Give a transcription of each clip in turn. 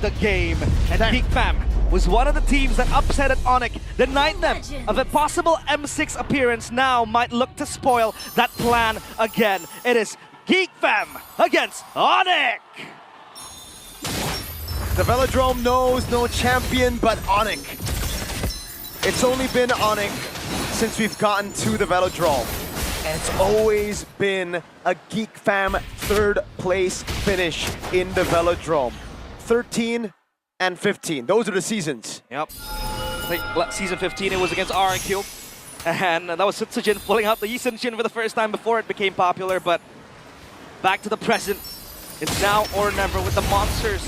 the game. And GEEK Fam was one of the teams that upset at ONIC, denied them of a possible M6 appearance. Now might look to spoil that plan again. It is GEEK Fam against ONIC. The Velodrome knows no champion but ONIC. It's only been ONIC since we've gotten to the Velodrome. And it's always been a GEEK Fam third place finish in the Velodrome. 13 and 15, those are the seasons. Yep. I think season 15 it was against RNQ. And that was Sutsujin pulling out the Yisun-Jin for the first time before it became popular. But back to the present. It's now or never with the monsters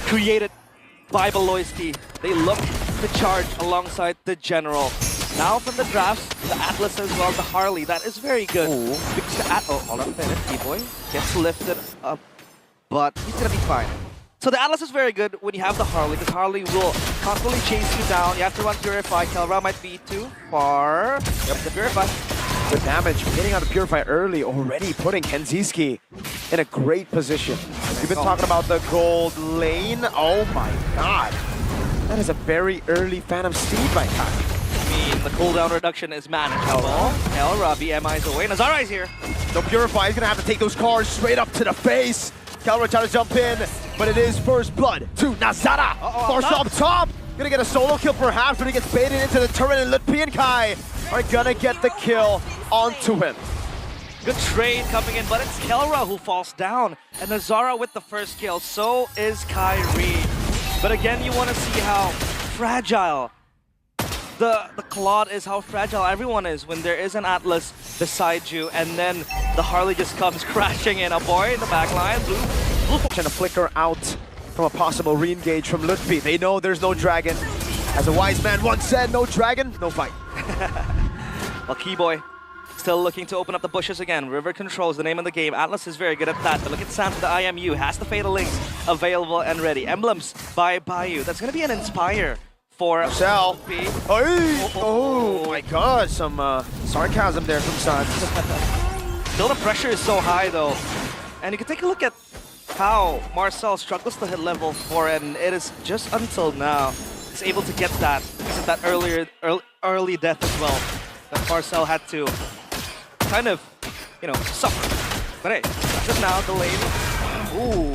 created by Beloyski. They look to charge alongside the General. Now from the drafts, the Atlas as well, the Harley. That is very good. Ooh. Because the hold on a minute, T-Boy gets lifted up, but he's gonna be fine. So the Atlas is very good when you have the Harley, because Harley will constantly chase you down. You have to run Purify. Kelra might be too far. Yep, the Purify. Good damage, getting out of Purify early, already putting Kenziski in a great position. We've been talking about the gold lane. Oh my god. That is a very early Phantom Steed by Kai. I mean, the cooldown reduction is manageable. Kelra, BMI is away. Nazara is here. No Purify, he's gonna have to take those cars straight up to the face. Kelra trying to jump in, but it is first blood to Nazara. Force up top. Gonna get a solo kill perhaps, but he gets baited into the turret, and Lutpi and Kai are gonna get the kill onto him. Good trade coming in, but it's Kelra who falls down. And Nazara with the first kill, so is Kyrie. But again, you want to see how fragile the Claude is, how fragile everyone is when there is an Atlas beside you, and then the Harley just comes crashing in. A boy in the back line, blue. Trying to flicker out from a possible re-engage from Lutpi. They know there's no dragon. As a wise man once said, no dragon, no fight. Well, Keyboy still looking to open up the bushes again. River controls the name of the game. Atlas is very good at that, but look at Sam for the IMU. Has the Fatal Links available and ready. Emblems by Bayou. That's going to be an Inspire for Shell. Oh my god, some sarcasm there from Sans. Still the pressure is so high though. And you can take a look at how Marcel struggles to hit level 4, and it is just until now he's able to get that. Because of that early death as well, that Marcel had to kind of, suffer. But hey, just now the lane. Ooh,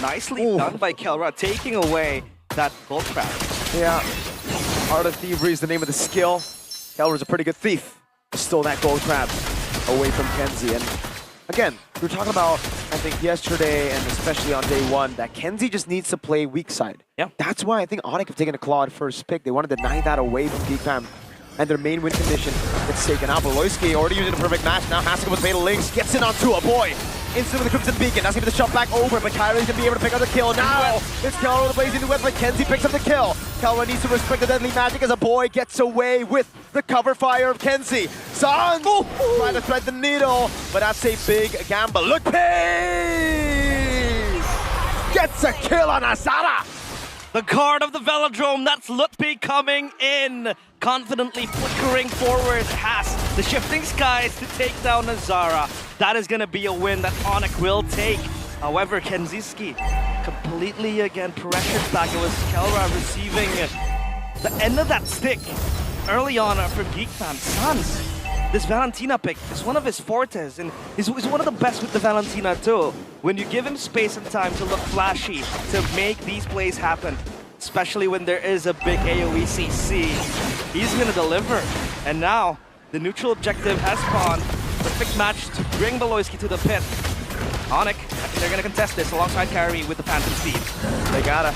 nicely done by Kelra, taking away that gold crab. Yeah, Art of Thievery is the name of the skill. Kelra's a pretty good thief. Stole that gold crab away from Kenzie. And again, we were talking about, I think yesterday and especially on day one, that Kenzie just needs to play weak side. Yeah. That's why I think ONIC have taken a Claude first pick. They want to deny that away from GEEK Fam. And their main win condition gets taken out. Beloyski already using a perfect match. Now has to go with Fatal Links. Gets in onto a boy. Instant with the Crimson Beacon. That's going to be the shot back over, but Kyrie's going to be able to pick up the kill. Now it's Kelra with the blazing west, but Kenzie picks up the kill. Kelra needs to respect the deadly magic as a boy gets away with the cover fire of Kenzie. Sans trying to thread the needle, but that's a big gamble. Look, gets a kill on Asada. The guard of the Velodrome, that's Lutpi coming in. Confidently flickering forward, has the shifting skies to take down Nazara. That is going to be a win that ONIC will take. However, Kenziski completely again pressured back. It was Kelra receiving the end of that stick early on from GEEK Fam. Sans, this Valentina pick is one of his fortes, and he's one of the best with the Valentina too. When you give him space and time to look flashy, to make these plays happen, especially when there is a big AoE CC, he's gonna deliver. And now, the neutral objective has spawned. Perfect match to bring Beloyski to the pit. ONIC, I think they're gonna contest this alongside Kyrie with the Phantom Steed. They gotta.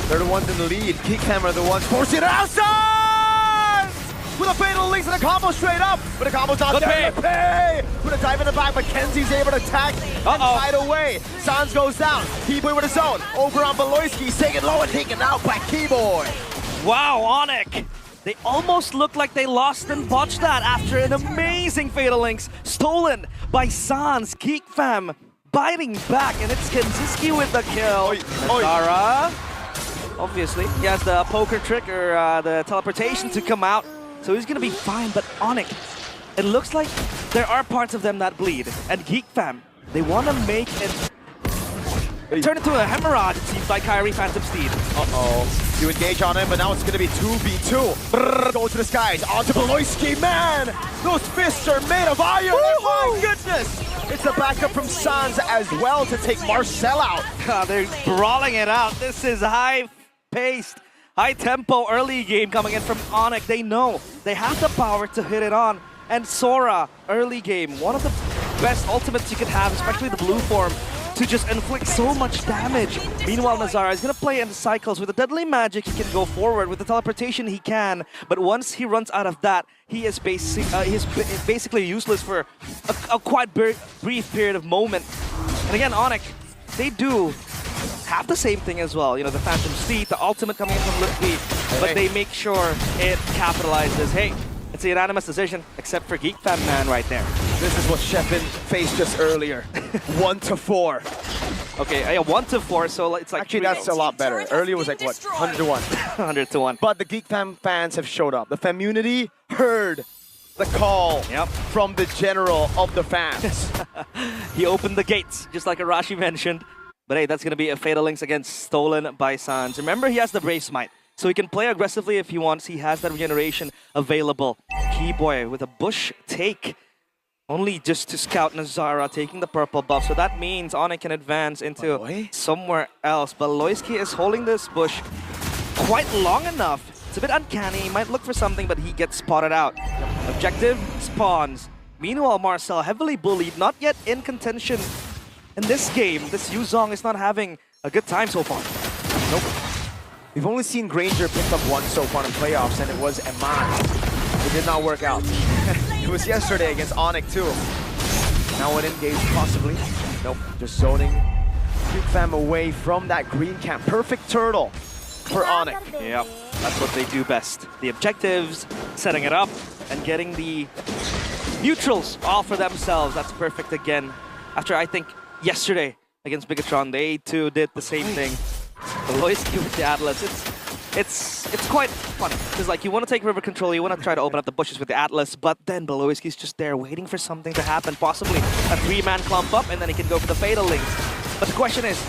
They're the ones in the lead. GEEK Fam are the ones forcing it outside! With a Fatal Links and a combo straight up, but the combo's not there. With a dive in the back, but Kenzie's able to attack and hide away. Sans goes down. Keyboy with his own. Over on Beloyski, he's taken low and taken out by Keyboy. Wow, ONIC! They almost looked like they lost and botched that after an amazing Fatal Links stolen by Sans. GEEK Fam biting back, and it's Kenziski with the kill. Nazara, obviously, he has the poker trick or the teleportation to come out, so he's gonna be fine. But ONIC, it looks like there are parts of them that bleed, and GEEK Fam, they want to make it Turn it to a hemorrhage, it seems like Kyrie Phantom Steed. Uh-oh. You engage on him, but now it's going to be 2v2. Brrr, go to the skies, onto Beloyski. Man, those fists are made of iron. Oh my goodness. It's a backup from Sans as well to take Marcel out. God, they're brawling it out. This is high-paced, high-tempo early game coming in from ONIC. They know they have the power to hit it on. And Sora, early game, one of the best ultimates you could have, especially the blue form, to just inflict so much damage. Meanwhile, Nazara is going to play in cycles. With the deadly magic, he can go forward. With the teleportation, he can. But once he runs out of that, he is basically useless for a quite brief period of moment. And again, ONIC, they do have the same thing as well. You know, the Phantom Steed, the ultimate coming in from Litpi, but they make sure it capitalizes. Hey, it's a unanimous decision, except for GEEK Fam Man right there. This is what Shepin faced just earlier. 1-4. Okay, yeah, 1-4, so it's like... Actually, that's a lot better. Earlier was like, what, 100-1? 100-1. But the GEEK Fam fans have showed up. The Famunity heard the call from the general of the fans. He opened the gates, just like Arashi mentioned. But hey, that's going to be a Fatal Links against stolen by Sans. Remember, he has the Brave Smite, so he can play aggressively if he wants. He has that regeneration available. Keyboy with a bush take, only just to scout Nazara, taking the purple buff. So that means ONIC can advance into somewhere else. But Loiski is holding this bush quite long enough. It's a bit uncanny. He might look for something, but he gets spotted out. Objective spawns. Meanwhile, Marcel, heavily bullied, not yet in contention. In this game, this Yuzong is not having a good time so far. Nope. We've only seen Granger pick up one so far in playoffs, and it was Eman. It did not work out. It was yesterday against ONIC too. Now an engage possibly. Nope, just zoning GEEK Fam away from that green camp. Perfect turtle for ONIC. Yeah, that's what they do best. The objectives, setting it up, and getting the neutrals all for themselves. That's perfect again. After, I think, yesterday against Bigatron, they too did the same thing. The Loiski with the Atlas, it's quite funny. Because like, you want to take river control, you want to try to open up the bushes with the Atlas, but then Beloyski's just there waiting for something to happen, possibly a 3-man clump up, and then he can go for the Fatal Links. But the question is,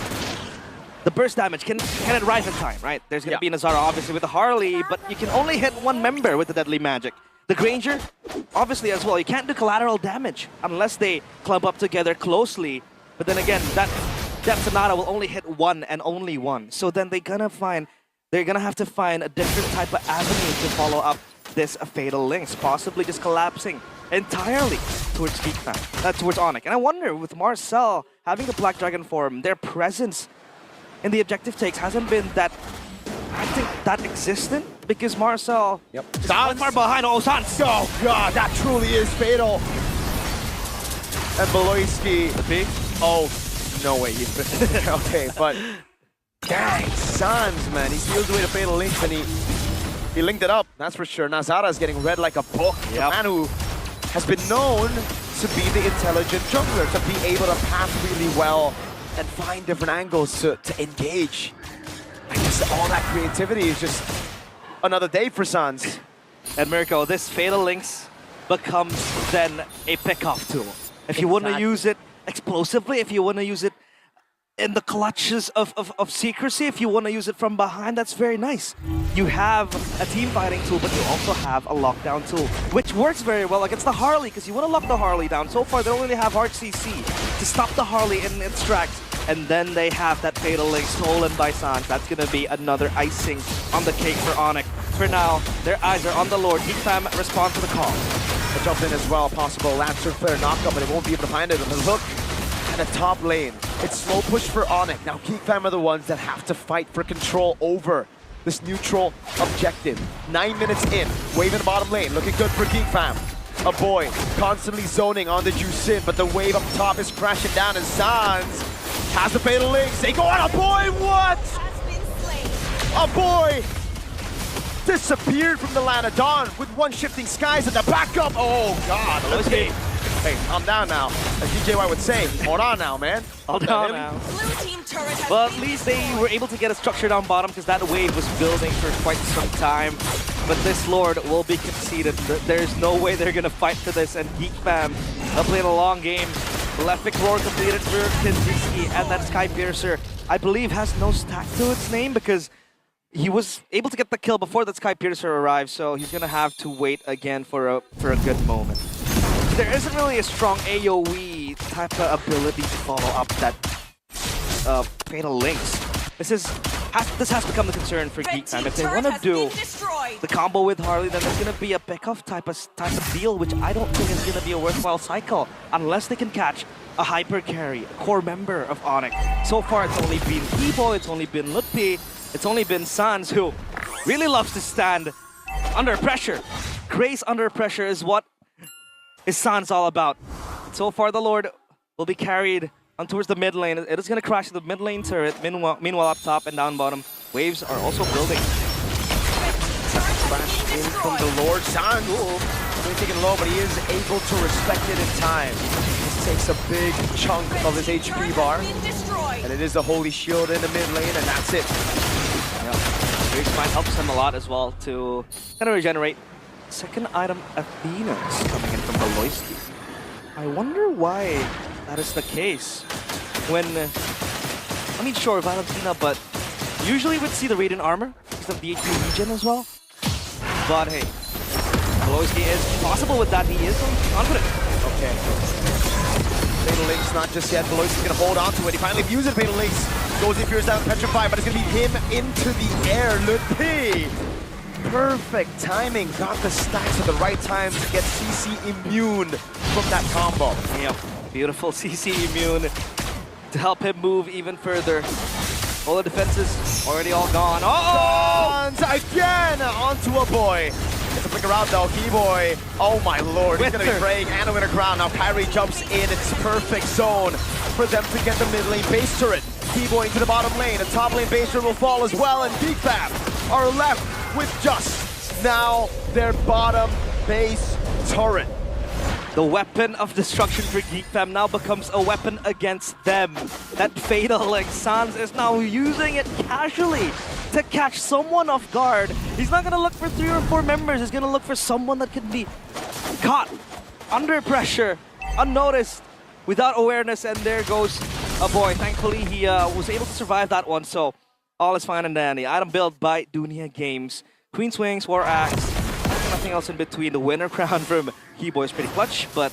the burst damage, can it arrive in time, right? There's going to be Nazara, obviously, with the Harley, but you can only hit one member with the Deadly Magic. The Granger, obviously as well, you can't do collateral damage unless they clump up together closely. But then again, that Sonata will only hit one and only one. So then they're gonna have to find a different type of avenue to follow up this Fatal Links, possibly just collapsing entirely towards GEEK Fam, towards ONIC. And I wonder, with Marcel having the Black Dragon form, their presence in the objective takes hasn't been that, I think, that existent, because Marcel is quite far behind. Oh, Sans! Oh god, that truly is fatal. And Beloyski, oh, no way, he's been okay, but dang, Sans, man, he steals away the Fatal Links and he linked it up, that's for sure. Nazara is getting read like a book. The man who has been known to be the intelligent jungler, to be able to path really well and find different angles to engage. I guess all that creativity is just another day for Sans. And Mirko, this Fatal Links becomes then a pick-off tool. If you want to use it explosively, if you want to use it in the clutches of secrecy, if you want to use it from behind, that's very nice. You have a team fighting tool, but you also have a lockdown tool, which works very well against the Harley, because you want to lock the Harley down. So far, they don't really have hard CC to stop the Harley in its tracks. And then they have that Fatal Link stolen by Sans. That's going to be another icing on the cake for ONIC. For now, their eyes are on the Lord. GEEK Fam responds to the call. A jump in as well, possible Lancer Flare knockup, but it won't be able to find it on the look. And a top lane. It's slow push for ONIC. Now GEEK Fam are the ones that have to fight for control over this neutral objective. 9 minutes in, wave in the bottom lane, looking good for GEEK Fam. A boy constantly zoning on the Juicin, but the wave up top is crashing down, and Sans has the Fatal Links. They go on a boy, what? A boy disappeared from the Land of Dawn with one shifting skies at the backup. Oh God, okay. Hey, calm down now. As DJ White would say, hold on now, man. Hold on now. Well, at least they were able to get a structure down bottom, because that wave was building for quite some time. But this Lord will be conceded. There's no way they're going to fight for this, and GEEK Fam, they'll play a long game. Malefic Roar completed for Kinziski, and that Sky Piercer, I believe, has no stack to its name because he was able to get the kill before that Sky Piercer arrived, so he's gonna have to wait again for a good moment. There isn't really a strong AoE type of ability to follow up that Fatal Links. This has become the concern for GEEK Fam. If they want to do the combo with Harley, then there's going to be a pick-off type of deal, which I don't think is going to be a worthwhile cycle unless they can catch a hyper carry, a core member of ONIC. So far, it's only been Kibo, it's only been Lutpi, it's only been Sans, who really loves to stand under pressure. Grace under pressure is what is Sans all about. So far, the Lord will be carried on towards the mid lane. It is going to crash the mid lane turret. Meanwhile, up top and down bottom, waves are also building. Crash in from the Lord. Sans, really taking low, but he is able to respect it in time. This takes a big chunk of his HP bar. And it is the Holy Shield in the mid lane, and that's it. Yeah. Grace Mind helps him a lot as well to kind of regenerate. Second item, Athena's coming in from Aloyski. I wonder why that is the case. When, I mean, sure, Valentina, but usually we'd see the Radiant Armor because of the HP regen as well. But hey, Aloyski is possible with that. He is confident. Okay. Fatal Links not just yet. Aloyski's gonna hold on to it. He finally views it. Fatal Links goes in, fears down, petrified, but it's gonna be him into the air. Lutpi. Perfect timing, got the stacks at the right time to get CC immune from that combo. Yeah, beautiful CC immune to help him move even further. All the defenses already all gone. Oh! Sans again onto a boy. It's a flicker out though. Keyboy, oh my lord, he's gonna be praying and a winner crown. Now Kyrie jumps in, it's perfect zone for them to get the mid lane base turret. Keyboy into the bottom lane, the top lane base turret will fall as well, and GEEK Fam are left with just now their bottom base turret. The weapon of destruction for GEEK Fam now becomes a weapon against them. That Fatal Link, Sans is now using it casually to catch someone off guard. He's not gonna look for 3 or 4 members, he's gonna look for someone that can be caught under pressure, unnoticed, without awareness, and there goes a boy. Thankfully, he was able to survive that one, so all is fine and dandy. Item built by Dunia Games. Queen Swings, War Axe, nothing else in between. The winner crown from Keyboy is pretty clutch, but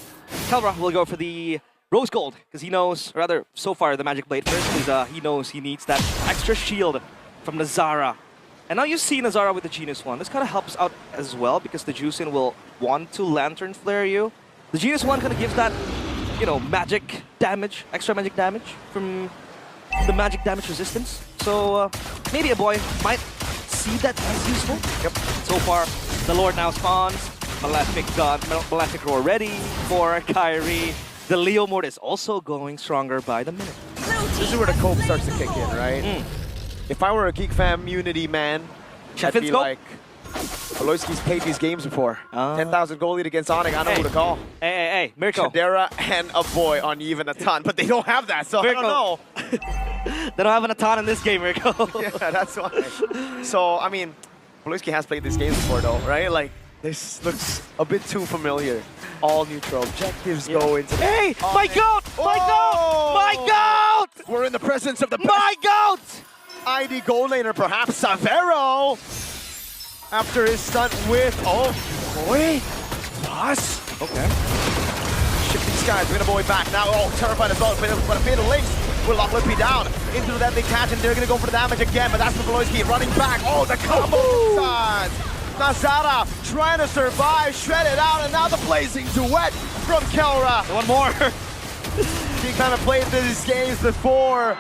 Kelra will go for the Rose Gold, because he knows, rather, so far, the Magic Blade first, because he knows he needs that extra shield from Nazara. And now you see Nazara with the Genius One. This kind of helps out as well, because the Juicin will want to Lantern Flare you. The Genius One kind of gives that, you know, magic damage, extra magic damage from the magic damage resistance. So maybe a boy might see that as useful. Yep. So far, the Lord now spawns. Malefic got Malefic Roar ready for Kyrie. The Leo mode is also going stronger by the minute. This is where the cope starts to kick in, right? If I were a GEEK Fam Unity man, I'd be like, Aloyski's played these games before. 10,000 gold lead against ONIC, I know who to call. Hey, Mirko. Chadera and a boy on even a ton, but they don't have that, so Mirko. I don't know. They don't have an Atan in this game, Mirko. Yeah, that's why. So, I mean, Aloyski has played these games before though, right? Like, this looks a bit too familiar. All neutral objectives go into... Hey, my goat! My goat! My goat! We're in the presence of the best My goat! ID gold laner, perhaps Savero. After his stunt with, oh boy, Boss. Okay. Shifting skies, bring a boy back now. Oh, terrified as well, but a Fatal Links will lock Lutpi down. Into that they catch, and they're gonna go for the damage again, but that's for Aloyski running back. Oh, the combo inside. Nazara trying to survive, shredded out, and now the blazing duet from Kelra. One more. He kind of played these games before.